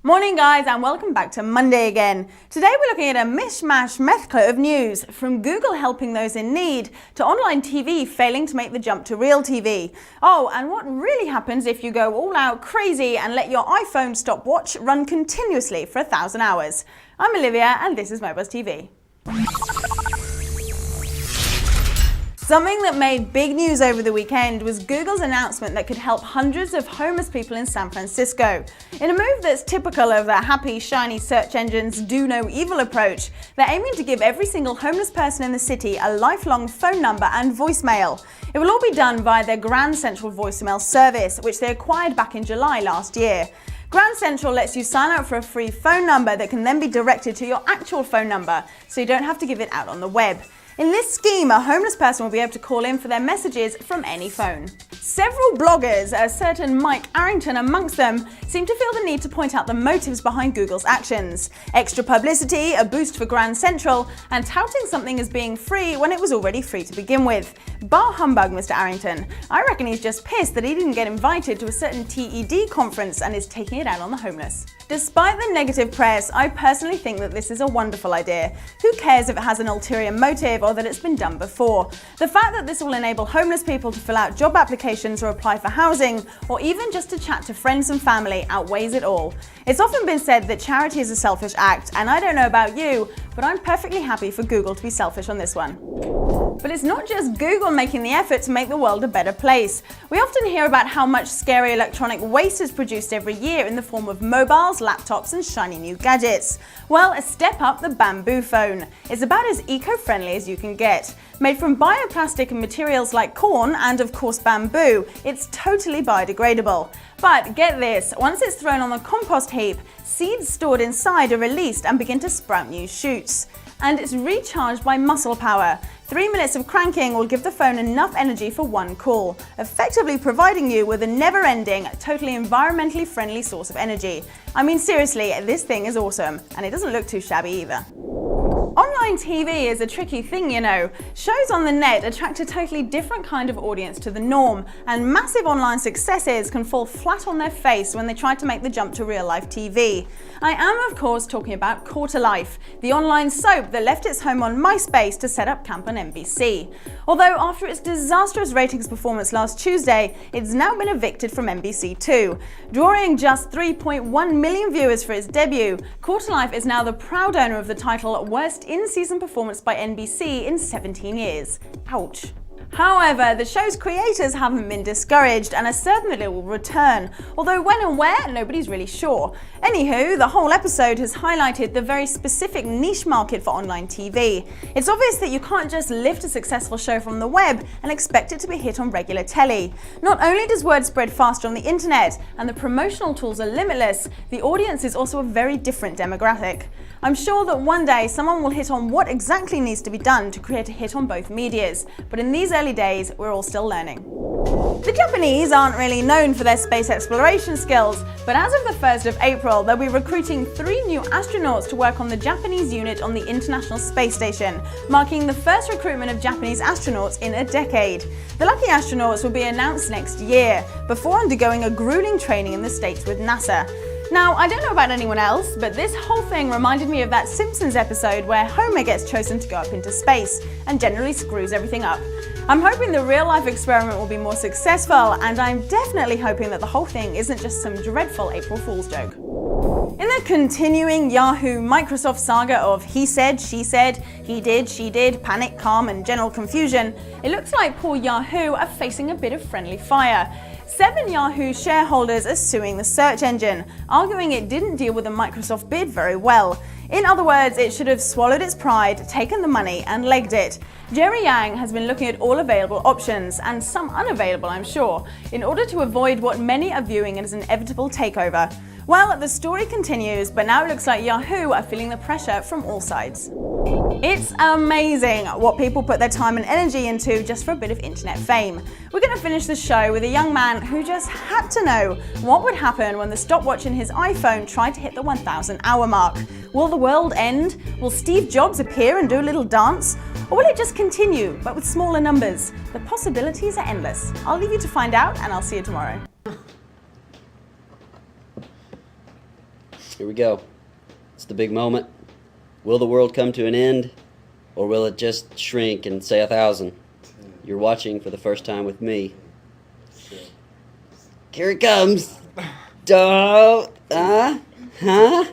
Morning guys, and welcome back to Monday again. Today we're looking at a mishmash mescla of news, from Google helping those in need to online TV failing to make the jump to real TV. Oh, and what really happens if you go all out crazy and let your iPhone stopwatch run continuously for 1,000 hours. I'm Olivia and this is MoBuzz TV. Something that made big news over the weekend was Google's announcement that could help hundreds of homeless people in San Francisco. In a move that's typical of their happy, shiny search engine's do no evil approach, they're aiming to give every single homeless person in the city a lifelong phone number and voicemail. It will all be done via their Grand Central voicemail service, which they acquired back in July last year. Grand Central lets you sign up for a free phone number that can then be directed to your actual phone number, so you don't have to give it out on the web. In this scheme, a homeless person will be able to call in for their messages from any phone. Several bloggers, a certain Mike Arrington amongst them, seem to feel the need to point out the motives behind Google's actions. Extra publicity, a boost for Grand Central, and touting something as being free when it was already free to begin with. Bar humbug, Mr. Arrington. I reckon he's just pissed that he didn't get invited to a certain TED conference and is taking it out on the homeless. Despite the negative press, I personally think that this is a wonderful idea. Who cares if it has an ulterior motive or that it's been done before? The fact that this will enable homeless people to fill out job applications or apply for housing, or even just to chat to friends and family, outweighs it all. It's often been said that charity is a selfish act, and I don't know about you, but I'm perfectly happy for Google to be selfish on this one. But it's not just Google making the effort to make the world a better place. We often hear about how much scary electronic waste is produced every year in the form of mobiles, laptops, and shiny new gadgets. Well, step up the bamboo phone. It's about as eco-friendly as you can get. Made from bioplastic and materials like corn and, of course, bamboo, it's totally biodegradable. But get this, once it's thrown on the compost heap, seeds stored inside are released and begin to sprout new shoots. And it's recharged by muscle power. 3 minutes of cranking will give the phone enough energy for one call, effectively providing you with a never-ending, totally environmentally friendly source of energy. I mean, seriously, this thing is awesome, and it doesn't look too shabby either. Online TV is a tricky thing, you know. Shows on the net attract a totally different kind of audience to the norm, and massive online successes can fall flat on their face when they try to make the jump to real-life TV. I am, of course, talking about Quarterlife, the online soap that left its home on MySpace to set up camp on NBC. Although after its disastrous ratings performance last Tuesday, it's now been evicted from NBC too. Drawing just 3.1 million viewers for its debut, Quarterlife is now the proud owner of the title Worst In-Season Performance by NBC in 17 years. Ouch. However, the show's creators haven't been discouraged and are certain that it will return, although when and where, nobody's really sure. Anywho, the whole episode has highlighted the very specific niche market for online TV. It's obvious that you can't just lift a successful show from the web and expect it to be hit on regular telly. Not only does word spread faster on the internet and the promotional tools are limitless, the audience is also a very different demographic. I'm sure that one day someone will hit on what exactly needs to be done to create a hit on both medias, but in these early days, we're all still learning. The Japanese aren't really known for their space exploration skills, but as of the 1st of April, they'll be recruiting 3 new astronauts to work on the Japanese unit on the International Space Station, marking the first recruitment of Japanese astronauts in a decade. The lucky astronauts will be announced next year, before undergoing a grueling training in the States with NASA. Now, I don't know about anyone else, but this whole thing reminded me of that Simpsons episode where Homer gets chosen to go up into space and generally screws everything up. I'm hoping the real-life experiment will be more successful, and I'm definitely hoping that the whole thing isn't just some dreadful April Fool's joke. In the continuing Yahoo Microsoft saga of he said, she said, he did, she did, panic, calm, and general confusion, it looks like poor Yahoo are facing a bit of friendly fire. 7 Yahoo shareholders are suing the search engine, arguing it didn't deal with the Microsoft bid very well. In other words, it should have swallowed its pride, taken the money, and legged it. Jerry Yang has been looking at all available options, and some unavailable, I'm sure, in order to avoid what many are viewing as an inevitable takeover. Well, the story continues, but now it looks like Yahoo are feeling the pressure from all sides. It's amazing what people put their time and energy into just for a bit of internet fame. We're going to finish the show with a young man who just had to know what would happen when the stopwatch in his iPhone tried to hit the 1,000-hour mark. Will the world end? Will Steve Jobs appear and do a little dance? Or will it just continue, but with smaller numbers? The possibilities are endless. I'll leave you to find out, and I'll see you tomorrow. Here we go. It's the big moment. Will the world come to an end, or will it just shrink and say 1,000? You're watching for the first time with me. Here it comes. Huh? Huh?